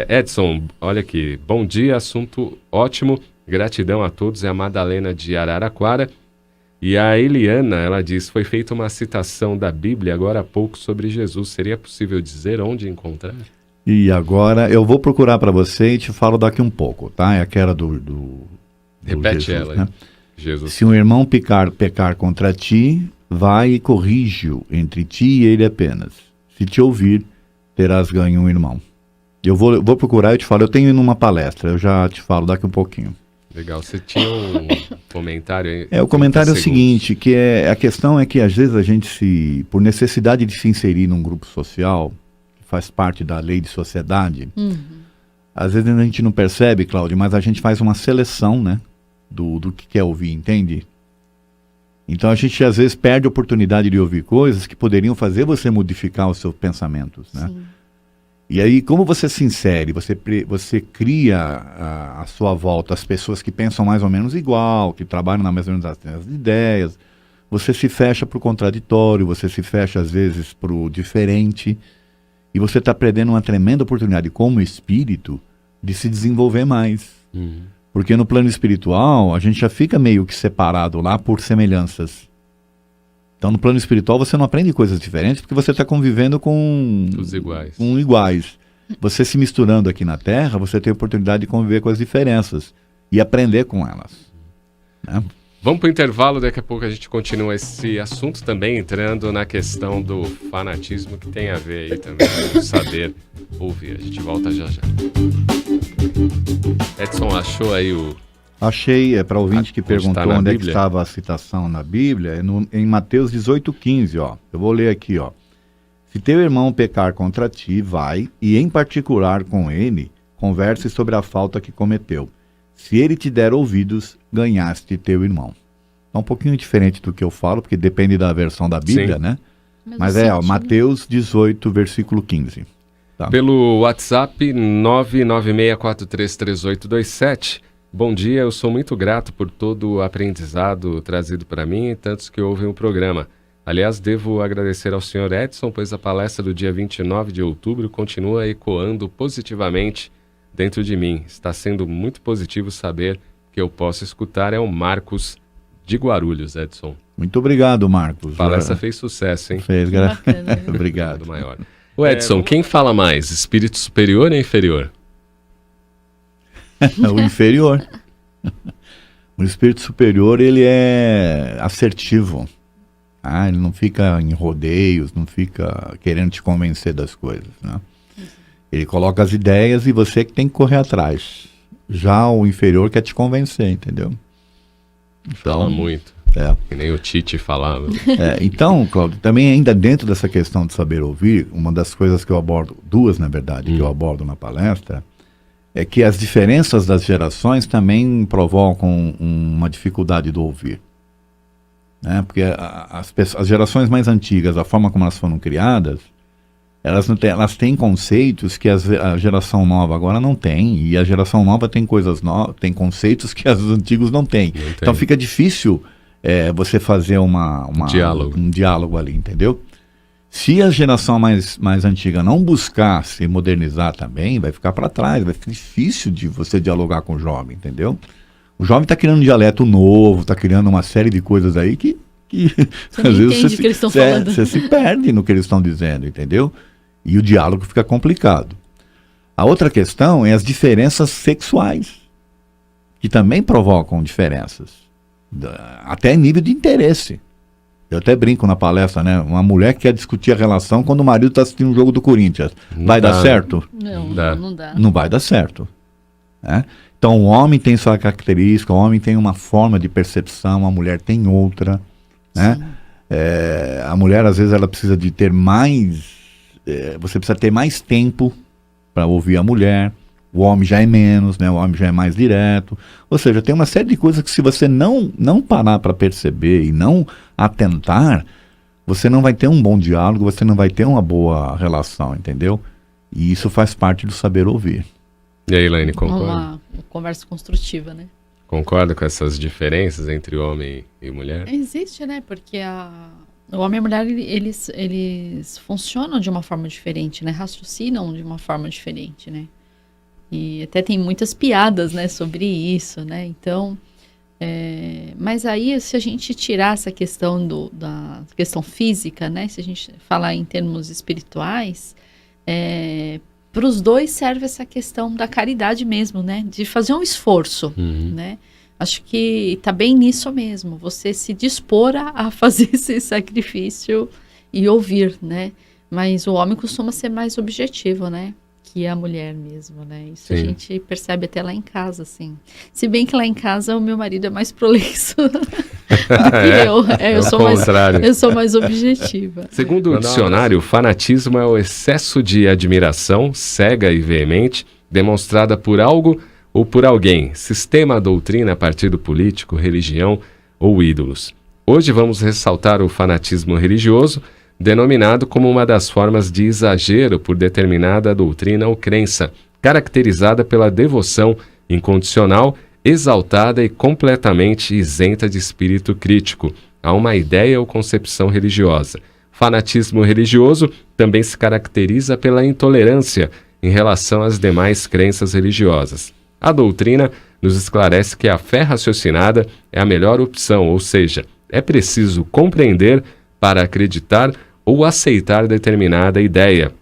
Edson, olha aqui, bom dia, assunto ótimo, gratidão a todos, é a Madalena de Araraquara. E a Eliana, ela diz, foi feita uma citação da Bíblia agora há pouco sobre Jesus, seria possível dizer onde encontrar? E agora eu vou procurar para você e te falo daqui um pouco, tá? É aquela do Repete Jesus, ela, né? Jesus. Se um irmão pecar contra ti, vai e corrige-o entre ti e ele apenas. Se te ouvir, terás ganho um irmão. Eu vou procurar e te falo, eu tenho numa palestra, eu já te falo daqui um pouquinho. Legal, você tinha um comentário aí? O comentário é o seguinte, que a questão é que às vezes a gente por necessidade de se inserir num grupo social, que faz parte da lei de sociedade, às vezes a gente não percebe, Cláudio, mas a gente faz uma seleção, né, do que quer ouvir, entende? Então a gente às vezes perde a oportunidade de ouvir coisas que poderiam fazer você modificar os seus pensamentos, né? Sim. E aí, como você se insere, você cria à sua volta as pessoas que pensam mais ou menos igual, que trabalham na mesma das ideias, você se fecha para o contraditório, você se fecha às vezes para o diferente, e você está perdendo uma tremenda oportunidade como espírito de se desenvolver mais. Porque no plano espiritual, a gente já fica meio que separado lá por semelhanças. Então, no plano espiritual, você não aprende coisas diferentes porque você está convivendo com os iguais. Com iguais. Você se misturando aqui na Terra, você tem a oportunidade de conviver com as diferenças e aprender com elas. Né? Vamos para o intervalo, daqui a pouco a gente continua esse assunto também, entrando na questão do fanatismo, que tem a ver aí também com saber ouvir. A gente volta já já. Edson, achou aí o... Achei, para ouvinte que perguntou onde é que estava a citação na Bíblia, em Mateus 18:15, ó. Eu vou ler aqui, ó. Se teu irmão pecar contra ti, vai, e em particular com ele, converse sobre a falta que cometeu. Se ele te der ouvidos, ganhaste teu irmão. É um pouquinho diferente do que eu falo, porque depende da versão da Bíblia, Sim. né? Mas ó, Mateus 18, versículo 15. Tá. Pelo WhatsApp 996433827. Bom dia, eu sou muito grato por todo o aprendizado trazido para mim e tantos que ouvem o programa. Aliás, devo agradecer ao Sr. Edson, pois a palestra do dia 29 de outubro continua ecoando positivamente dentro de mim. Está sendo muito positivo saber que eu posso escutar. É o Marcos de Guarulhos, Edson. Muito obrigado, Marcos. A palestra fez sucesso, hein? Fez, obrigado. Maior. O Edson, quem fala mais? Espírito superior ou inferior? O inferior. O espírito superior, ele é assertivo. Ele não fica em rodeios, não fica querendo te convencer das coisas, né? Ele coloca as ideias e você que tem que correr atrás. Já o inferior quer te convencer, entendeu? Então, fala muito. Que nem o Tite falava. Então, Cláudio, também ainda dentro dessa questão de saber ouvir, uma das coisas que eu abordo, duas na verdade, que eu abordo na palestra, é que as diferenças das gerações também provocam uma dificuldade do ouvir. Né? Porque as gerações mais antigas, a forma como elas foram criadas, elas têm conceitos que a geração nova agora não tem, e a geração nova tem tem conceitos que os antigos não têm. Então fica difícil você fazer um diálogo ali, entendeu? Se a geração mais antiga não buscar se modernizar também, vai ficar para trás, vai ficar difícil de você dialogar com o jovem, entendeu? O jovem está criando um dialeto novo, está criando uma série de coisas aí que às vezes você se perde no que eles estão dizendo, entendeu? E o diálogo fica complicado. A outra questão é as diferenças sexuais, que também provocam diferenças, até nível de interesse. Eu até brinco na palestra, né? Uma mulher que quer discutir a relação quando o marido está assistindo um jogo do Corinthians. Vai dar certo? Não dá. Não vai dar certo. Né? Então o homem tem sua característica, o homem tem uma forma de percepção, a mulher tem outra. Né? A mulher, às vezes, ela precisa de ter mais... você precisa ter mais tempo para ouvir a mulher. O homem já é menos, né? O homem já é mais direto. Ou seja, tem uma série de coisas que se você não parar para perceber e não atentar, você não vai ter um bom diálogo, você não vai ter uma boa relação, entendeu? E isso faz parte do saber ouvir. E aí, Elaine, concorda? Uma conversa construtiva, né? Concorda com essas diferenças entre homem e mulher? Existe, né? Porque O homem e a mulher, eles funcionam de uma forma diferente, né? Raciocinam de uma forma diferente, né? E até tem muitas piadas, né, sobre isso, né? Então, mas aí, se a gente tirar essa questão da questão física, né? Se a gente falar em termos espirituais, para os dois serve essa questão da caridade mesmo, né? De fazer um esforço, né? Acho que está bem nisso mesmo, você se dispor a fazer esse sacrifício e ouvir, né? Mas o homem costuma ser mais objetivo, né? Que a mulher mesmo, né? Isso Sim. A gente percebe até lá em casa, assim. Se bem que lá em casa o meu marido é mais prolixo do que eu. Eu sou mais objetiva. Segundo o dicionário, o fanatismo é o excesso de admiração, cega e veemente, demonstrada por algo ou por alguém, sistema, doutrina, partido político, religião ou ídolos. Hoje vamos ressaltar o fanatismo religioso, denominado como uma das formas de exagero por determinada doutrina ou crença, caracterizada pela devoção incondicional, exaltada e completamente isenta de espírito crítico a uma ideia ou concepção religiosa. Fanatismo religioso também se caracteriza pela intolerância em relação às demais crenças religiosas. A doutrina nos esclarece que a fé raciocinada é a melhor opção, ou seja, é preciso compreender para acreditar ou aceitar determinada ideia.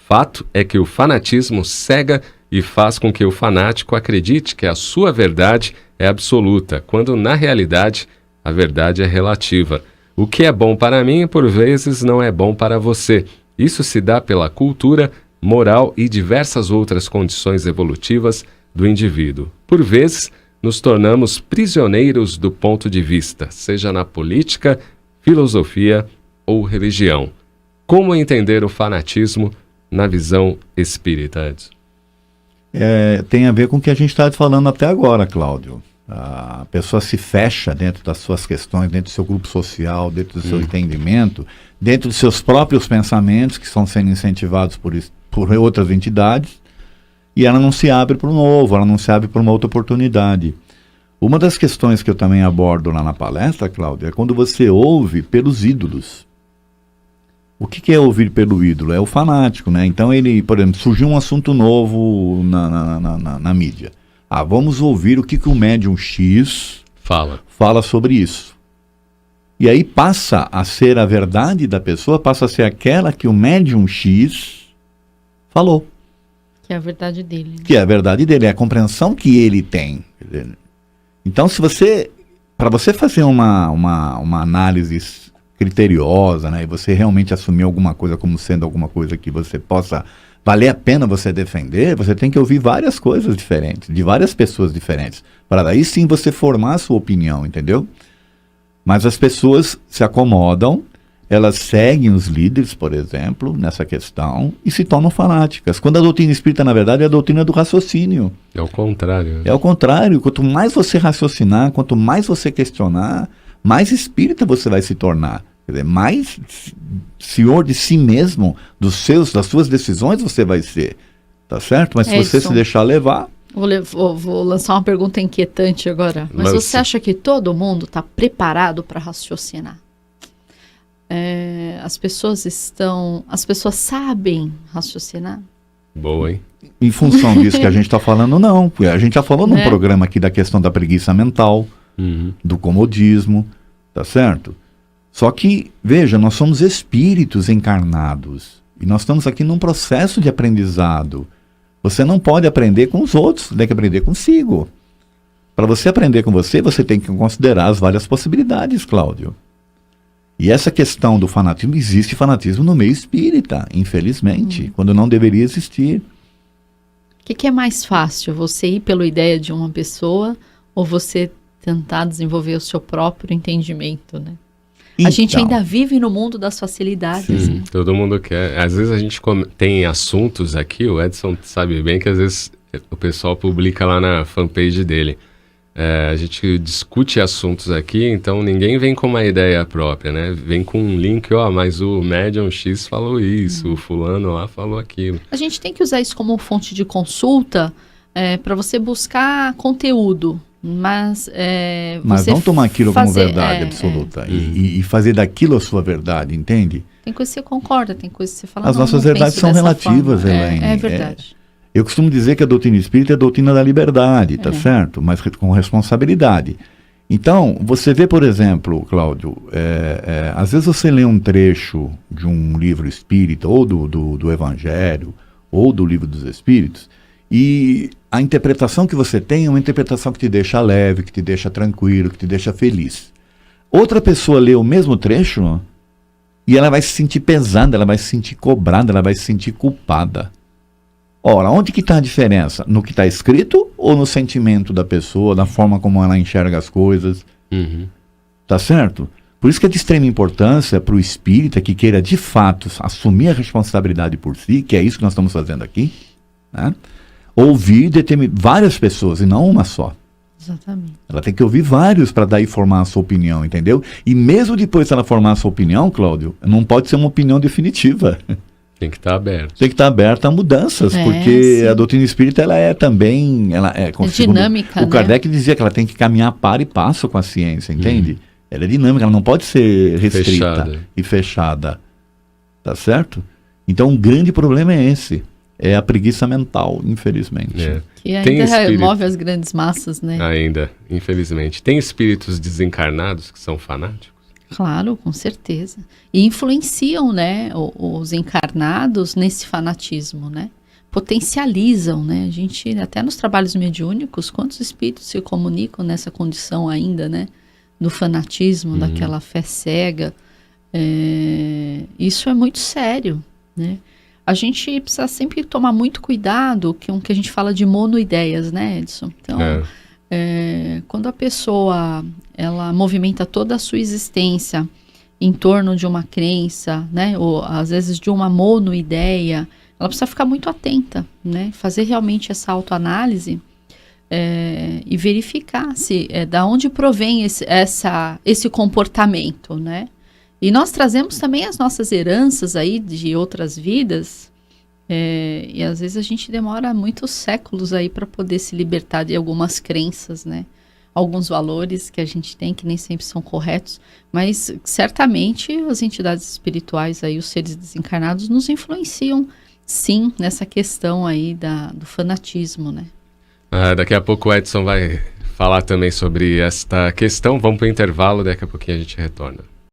Fato é que o fanatismo cega e faz com que o fanático acredite que a sua verdade é absoluta, quando na realidade a verdade é relativa. O que é bom para mim, por vezes, não é bom para você. Isso se dá pela cultura, moral e diversas outras condições evolutivas do indivíduo. Por vezes, nos tornamos prisioneiros do ponto de vista, seja na política, filosofia ou religião. Como entender o fanatismo na visão espírita, Edson? Tem a ver com o que a gente está falando até agora, Cláudio. A pessoa se fecha dentro das suas questões, dentro do seu grupo social, dentro do seu entendimento, dentro dos seus próprios pensamentos, que estão sendo incentivados por outras entidades, e ela não se abre para o novo, ela não se abre para uma outra oportunidade. Uma das questões que eu também abordo lá na palestra, Cláudia, é quando você ouve pelos ídolos. O que é ouvir pelo ídolo? É o fanático, né? Então ele, por exemplo, surgiu um assunto novo na mídia. Vamos ouvir o que o médium X fala sobre isso. E aí passa a ser a verdade da pessoa, passa a ser aquela que o médium X falou. Que é a verdade dele. Que é a verdade dele, é a compreensão que ele tem. Então, para você fazer uma análise criteriosa, né, e você realmente assumir alguma coisa como sendo alguma coisa que você possa valer a pena você defender, você tem que ouvir várias coisas diferentes, de várias pessoas diferentes, para daí sim você formar a sua opinião, entendeu? Mas as pessoas se acomodam, elas seguem os líderes, por exemplo, nessa questão, e se tornam fanáticas. Quando a doutrina espírita, na verdade, é a doutrina do raciocínio. É o contrário. É o contrário. Quanto mais você raciocinar, quanto mais você questionar, mais espírita você vai se tornar. Quer dizer, mais senhor de si mesmo, das suas decisões você vai ser. Tá certo? Mas se você se deixar levar... Vou lançar uma pergunta inquietante agora. Mas você acha que todo mundo está preparado para raciocinar? As pessoas sabem raciocinar? Boa, hein? Em função disso que a gente está falando, não. A gente já falou num programa aqui da questão da preguiça mental, do comodismo, tá certo? Só que, veja, nós somos espíritos encarnados e nós estamos aqui num processo de aprendizado. Você não pode aprender com os outros, você tem que aprender consigo. Para você aprender com você tem que considerar as várias possibilidades, Cláudio. E essa questão do fanatismo, existe fanatismo no meio espírita, infelizmente, quando não deveria existir. O que é mais fácil, você ir pela ideia de uma pessoa ou você tentar desenvolver o seu próprio entendimento, né? Então, a gente ainda vive no mundo das facilidades. Sim, todo mundo quer. Às vezes a gente tem assuntos aqui, o Edson sabe bem que às vezes o pessoal publica lá na fanpage dele. A gente discute assuntos aqui, então ninguém vem com uma ideia própria, né? Vem com um link, mas o médium X falou isso, o fulano lá falou aquilo. A gente tem que usar isso como fonte de consulta para você buscar conteúdo, Mas Mas você não tomar aquilo como fazer- verdade absoluta e fazer daquilo a sua verdade, entende? Tem coisa que você concorda, tem coisa que você fala. As "Não, nossas não verdades penso são dessa relativas, forma." Elaine. É verdade. Eu costumo dizer que a doutrina espírita é a doutrina da liberdade, tá É. certo? Mas com responsabilidade. Então, você vê, por exemplo, Cláudio, às vezes você lê um trecho de um livro espírita, ou do Evangelho, ou do Livro dos Espíritos, e a interpretação que você tem é uma interpretação que te deixa leve, que te deixa tranquilo, que te deixa feliz. Outra pessoa lê o mesmo trecho e ela vai se sentir pesada, ela vai se sentir cobrada, ela vai se sentir culpada. Ora, onde que está a diferença? No que está escrito ou no sentimento da pessoa, na forma como ela enxerga as coisas? Uhum. Tá certo? Por isso que é de extrema importância para o espírita que queira de fato assumir a responsabilidade por si, que é isso que nós estamos fazendo aqui, né? Ouvir várias pessoas e não uma só. Exatamente. Ela tem que ouvir vários para daí formar a sua opinião, entendeu? E mesmo depois que ela formar a sua opinião, Cláudio, não pode ser uma opinião definitiva. Tem que estar aberto. Tem que estar aberta a mudanças, porque sim. a doutrina espírita ela é também, como segundo dinâmica, o Kardec dizia que ela tem que caminhar par e passo com a ciência, entende? Ela é dinâmica, ela não pode ser restrita Fechada. e fechada, tá certo? Então um grande problema é esse, é a preguiça mental, infelizmente. É. Que Tem ainda espírito- move as grandes massas, né? Ainda, infelizmente. Tem espíritos desencarnados que são fanáticos? Claro, com certeza. E influenciam, né, os encarnados nesse fanatismo, né? Potencializam, né? A gente, até nos trabalhos mediúnicos, quantos espíritos se comunicam nessa condição ainda, né? Do fanatismo, daquela fé cega. Isso é muito sério, né? A gente precisa sempre tomar muito cuidado com o que a gente fala de monoideias, né, Edson? Então, quando a pessoa ela movimenta toda a sua existência em torno de uma crença, né, ou às vezes de uma monoideia, ela precisa ficar muito atenta, né, fazer realmente essa autoanálise e verificar se da onde provém esse comportamento, né? E nós trazemos também as nossas heranças aí de outras vidas. E às vezes a gente demora muitos séculos aí para poder se libertar de algumas crenças, né? Alguns valores que a gente tem que nem sempre são corretos, mas certamente as entidades espirituais aí, os seres desencarnados, nos influenciam, sim, nessa questão aí do fanatismo, né? Daqui a pouco o Edson vai falar também sobre esta questão. Vamos para o intervalo, daqui a pouquinho a gente retorna.